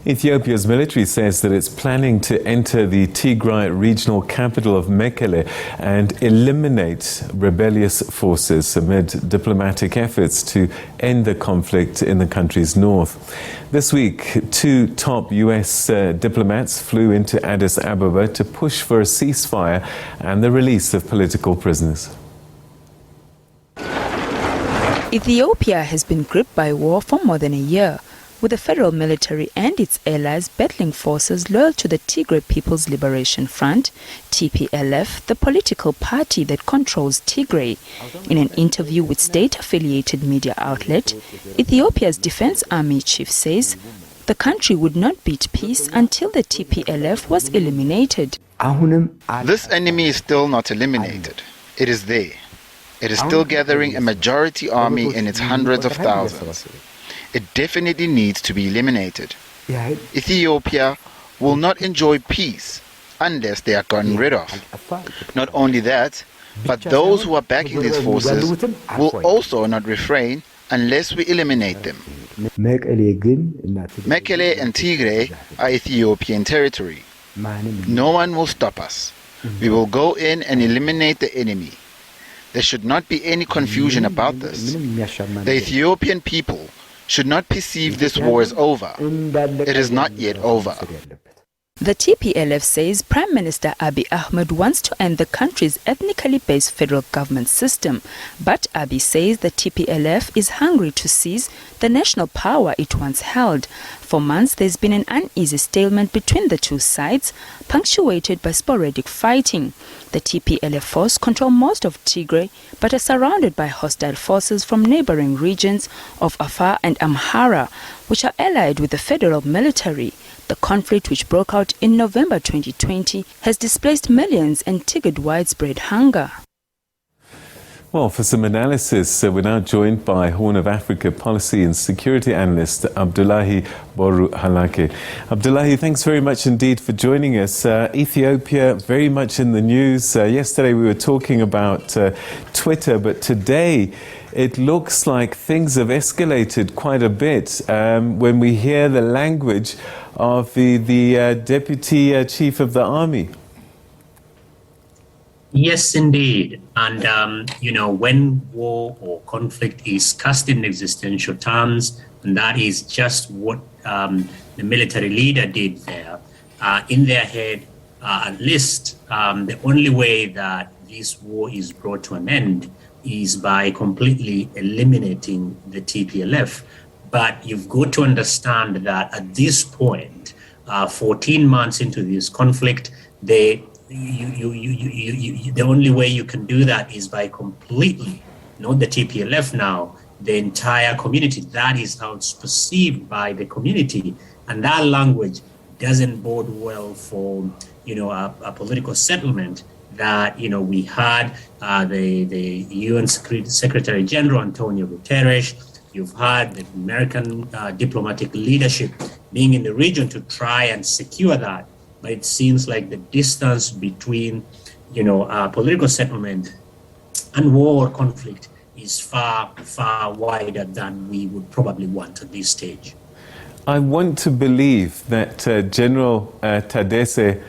Ethiopia's military says that it's planning to enter the Tigray regional capital of Mekelle and eliminate rebellious forces amid diplomatic efforts to end the conflict in the country's north. This week, two top US diplomats flew into Addis Ababa to push for a ceasefire and the release of political prisoners. Ethiopia has been gripped by war for more than a year, with the federal military and its allies battling forces loyal to the Tigray People's Liberation Front, TPLF, the political party that controls Tigray. In an interview with state-affiliated media outlet, Ethiopia's Defense Army chief says the country would not beat peace until the TPLF was eliminated. This enemy is still not eliminated. It is there. It is still gathering a majority army in its hundreds of thousands. It definitely needs to be eliminated. Ethiopia will not enjoy peace unless they are gotten rid of. Not only that, but those who are backing these forces will also not refrain unless we eliminate them. Mekelle and Tigray are Ethiopian territory. No one will stop us. We will go in and eliminate the enemy. There should not be any confusion about this. The Ethiopian people should not perceive this war as over. It is not yet over. The TPLF says Prime Minister Abiy Ahmed wants to end the country's ethnically based federal government system. But Abiy says the TPLF is hungry to seize the national power it once held. For months, there's been an uneasy stalemate between the two sides, punctuated by sporadic fighting. The TPLF force control most of Tigray, but are surrounded by hostile forces from neighboring regions of Afar and Amhara, which are allied with the federal military. The conflict, which broke out in November 2020, has displaced millions and triggered widespread hunger. Well, for some analysis, we're now joined by Horn of Africa policy and security analyst Abdullahi Boru Halakhe. Abdullahi, thanks very much indeed for joining us. Ethiopia very much in the news. Yesterday we were talking about Twitter, but today it looks like things have escalated quite a bit when we hear the language of the deputy chief of the army. Yes, indeed. And, when war or conflict is cast in existential terms, and that is just what the military leader did there, in their head, at least the only way that this war is brought to an end is by completely eliminating the TPLF. But you've got to understand that at this point, 14 months into this conflict, the only way you can do that is by completely, not the TPLF now, the entire community. That is how it's perceived by the community. And that language doesn't bode well for, a political settlement that, we had the UN Secretary General Antonio Guterres. You've had the American diplomatic leadership being in the region to try and secure that. But it seems like the distance between, political settlement and war or conflict is far, far wider than we would probably want at this stage. I want to believe that General Tadesse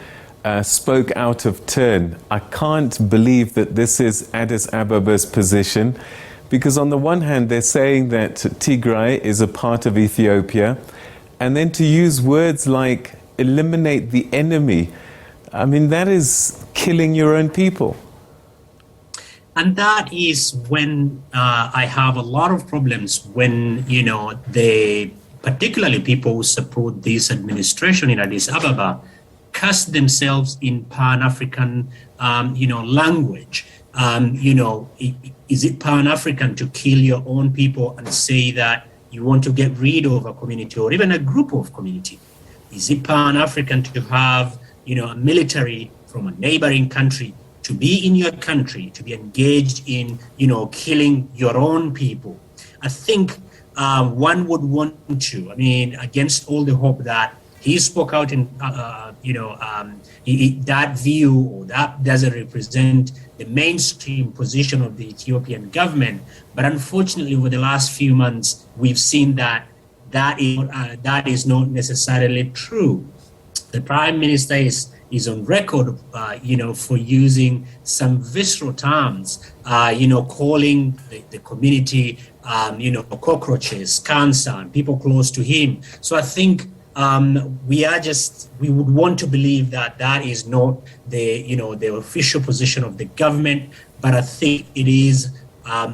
spoke out of turn. I can't believe that this is Addis Ababa's position, because on the one hand, they're saying that Tigray is a part of Ethiopia, and then to use words like eliminate the enemy, I mean, that is killing your own people. And that is when I have a lot of problems when, particularly people who support this administration in Addis Ababa, cast themselves in Pan-African, language. Is it Pan-African to kill your own people and say that you want to get rid of a community or even a group of community? Is it Pan-African to have, a military from a neighboring country to be in your country, to be engaged in, killing your own people? I think one would want to, against all the hope that he spoke out in, that view or that doesn't represent the mainstream position of the Ethiopian government. But unfortunately, over the last few months, we've seen that that is not necessarily true. The Prime Minister is on record, for using some visceral terms, calling the community, cockroaches, cancer, and people close to him. So I think we would want to believe that is not the official position of the government, but I think it is.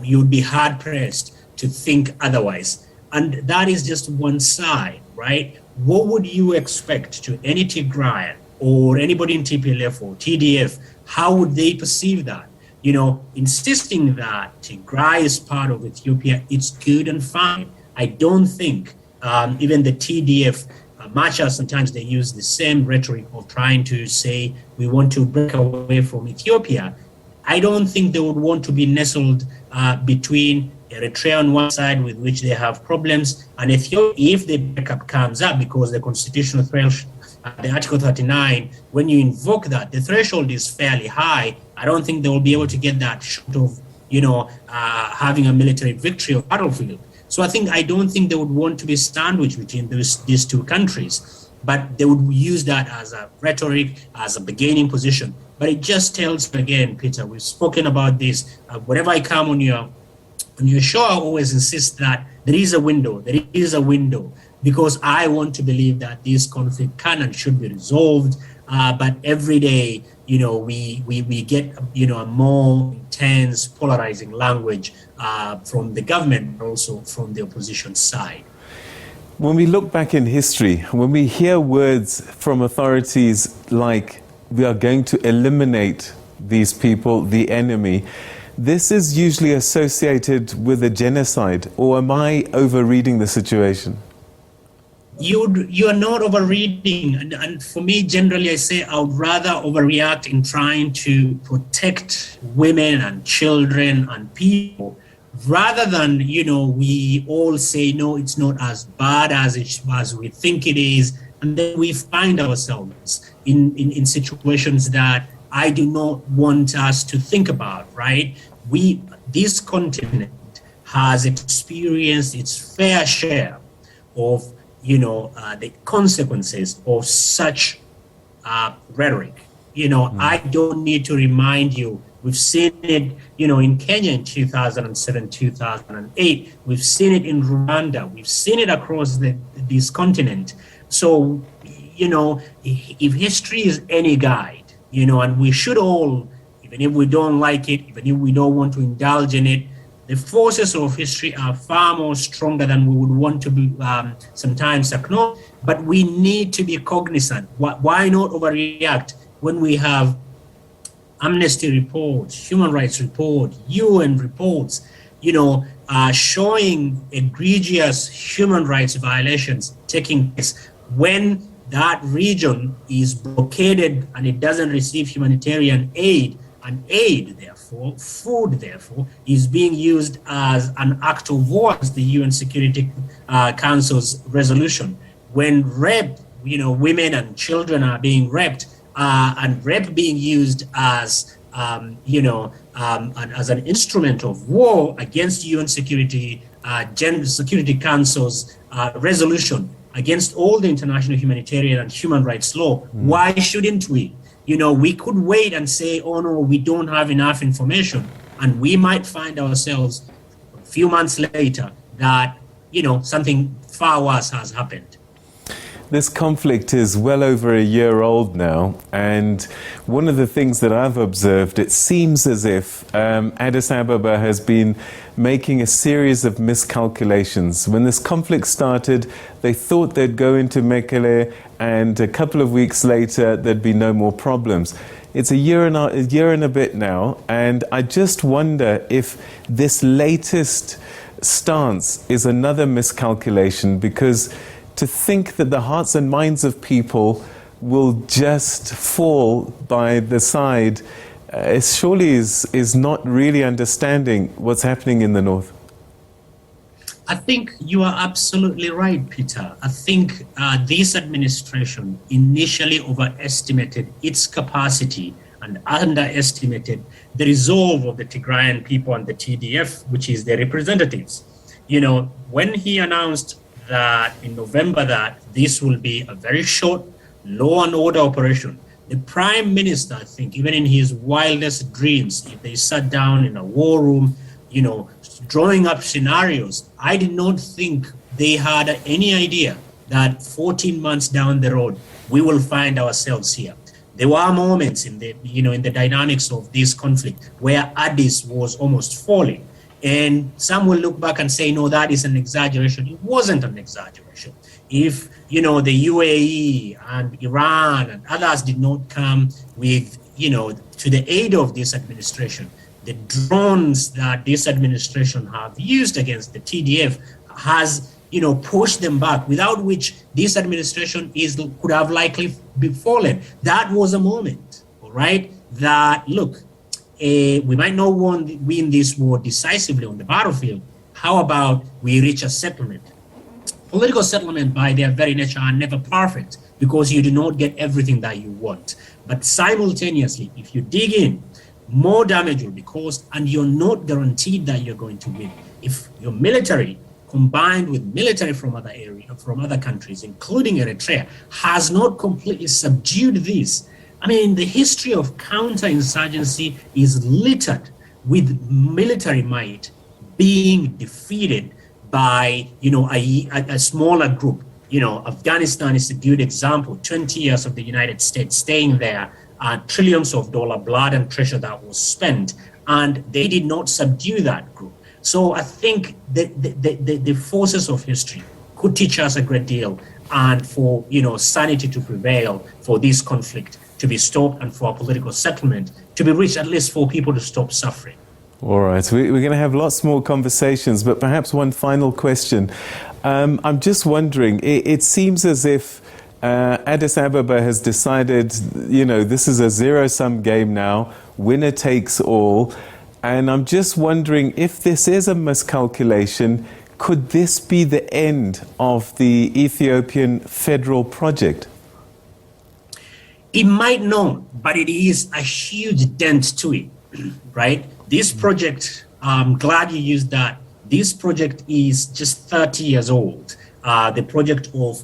You would be hard pressed to think otherwise, and that is just one side, right? What would you expect to any Tigrayan or anybody in TPLF or TDF? How would they perceive that? Insisting that Tigray is part of Ethiopia, it's good and fine. I don't think even the TDF, much as sometimes they use the same rhetoric of trying to say we want to break away from Ethiopia, I don't think they would want to be nestled between Eritrea on one side, with which they have problems, and Ethiopia, if the breakup comes up, because the constitutional threshold, the Article 39, when you invoke that, the threshold is fairly high. I don't think they will be able to get that short of, having a military victory or battlefield. So I don't think they would want to be sandwiched between these two countries, but they would use that as a rhetoric, as a beginning position. But it just tells, again, Peter, we've spoken about this. Whenever I come on your show, I always insist that there is a window, because I want to believe that this conflict can and should be resolved. But every day, we get, a more intense, polarizing language from the government, but also from the opposition side. When we look back in history, when we hear words from authorities like, we are going to eliminate these people, the enemy, this is usually associated with a genocide, or am I overreading the situation? You are not overreading, and for me, generally, I say I would rather overreact in trying to protect women and children and people, rather than we all say no, it's not as bad as we think it is, and then we find ourselves in situations that I do not want us to think about, right? This continent has experienced its fair share of, the consequences of such rhetoric. I don't need to remind you. We've seen it, in Kenya in 2007, 2008. We've seen it in Rwanda. We've seen it across this continent. So, if history is any guide, and we should all, even if we don't like it, even if we don't want to indulge in it, the forces of history are far more stronger than we would want to be sometimes acknowledge. But we need to be cognizant. Why not overreact when we have Amnesty reports, human rights report, UN reports, showing egregious human rights violations taking place when that region is blockaded and it doesn't receive humanitarian aid, and aid, therefore, food, therefore, is being used as an act of war against the UN Security Council's resolution. When rape, women and children are being raped, and rape being used as, as an instrument of war against UN Security Council's resolution against all the international humanitarian and human rights law. Why shouldn't we? We could wait and say, oh no, we don't have enough information. And we might find ourselves a few months later that, something far worse has happened. This conflict is well over a year old now, and one of the things that I've observed, it seems as if Addis Ababa has been making a series of miscalculations. When this conflict started, they thought they'd go into Mekelle, and a couple of weeks later, there'd be no more problems. It's a year and a bit now, and I just wonder if this latest stance is another miscalculation, because to think that the hearts and minds of people will just fall by the side surely is not really understanding what's happening in the north. I think you are absolutely right, Peter. I think this administration initially overestimated its capacity and underestimated the resolve of the Tigrayan people and the TDF, which is their representatives. When he announced that in November that this will be a very short law and order operation. The Prime Minister, I think, even in his wildest dreams, if they sat down in a war room, drawing up scenarios, I did not think they had any idea that 14 months down the road, we will find ourselves here. There were moments in the, in the dynamics of this conflict where Addis was almost falling. And some will look back and say, no, that is an exaggeration. It wasn't an exaggeration. If, the UAE and Iran and others did not come with, to the aid of this administration, the drones that this administration have used against the TDF has, pushed them back, without which this administration could have likely fallen. That was a moment, all right, that, look, we might not win this war decisively on the battlefield. How about we reach a settlement? Political settlement, by their very nature, are never perfect because you do not get everything that you want. But simultaneously, if you dig in, more damage will be caused, and you're not guaranteed that you're going to win. If your military, combined with military from other areas, from other countries, including Eritrea, has not completely subdued this. I mean, the history of counterinsurgency is littered with military might being defeated by, a smaller group. Afghanistan is a good example. 20 years of the United States staying there, trillions of dollar blood and treasure that was spent, and they did not subdue that group. So I think the forces of history could teach us a great deal, and for sanity to prevail, for this conflict to be stopped, and for a political settlement to be reached, at least for people to stop suffering. All right, we're going to have lots more conversations, but perhaps one final question. I'm just wondering, it seems as if Addis Ababa has decided, this is a zero-sum game now, winner takes all. And I'm just wondering if this is a miscalculation, could this be the end of the Ethiopian federal project? It might not, but it is a huge dent to it, right? This project, I'm glad you used that. This project is just 30 years old. The project of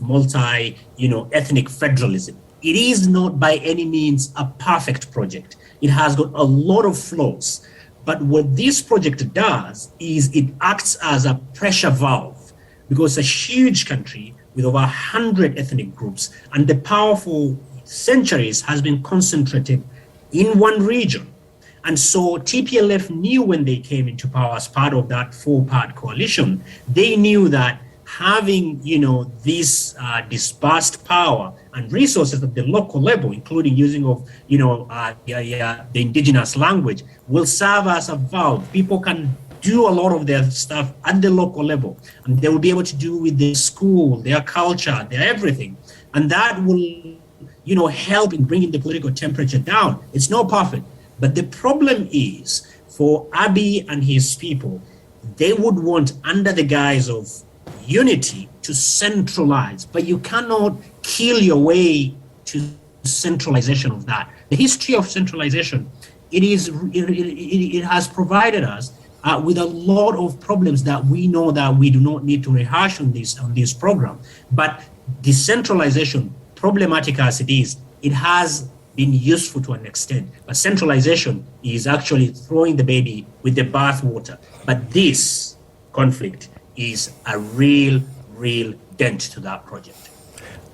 ethnic federalism. It is not by any means a perfect project. It has got a lot of flaws. But what this project does is it acts as a pressure valve, because a huge country with over 100 ethnic groups and the power for centuries has been concentrated in one region. And so TPLF knew when they came into power as part of that four-part coalition, they knew that having, this dispersed power and resources at the local level, including using of, the indigenous language, will serve as a valve. People can do a lot of their stuff at the local level, and they will be able to do with their school, their culture, their everything. And that will, help in bringing the political temperature down. It's not perfect. But the problem is, for Abiy and his people, they would want, under the guise of unity, to centralize. But you cannot kill your way to centralization of that. The history of centralization, it has provided us with a lot of problems that we know that we do not need to rehash on this program. But decentralization, problematic as it is, it has been useful to an extent, but centralization is actually throwing the baby with the bathwater. But this conflict is a real dent to that project.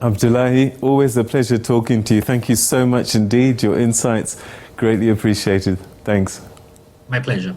Abdullahi, always a pleasure talking to you. Thank you so much indeed. Your insights, greatly appreciated. Thanks. My pleasure.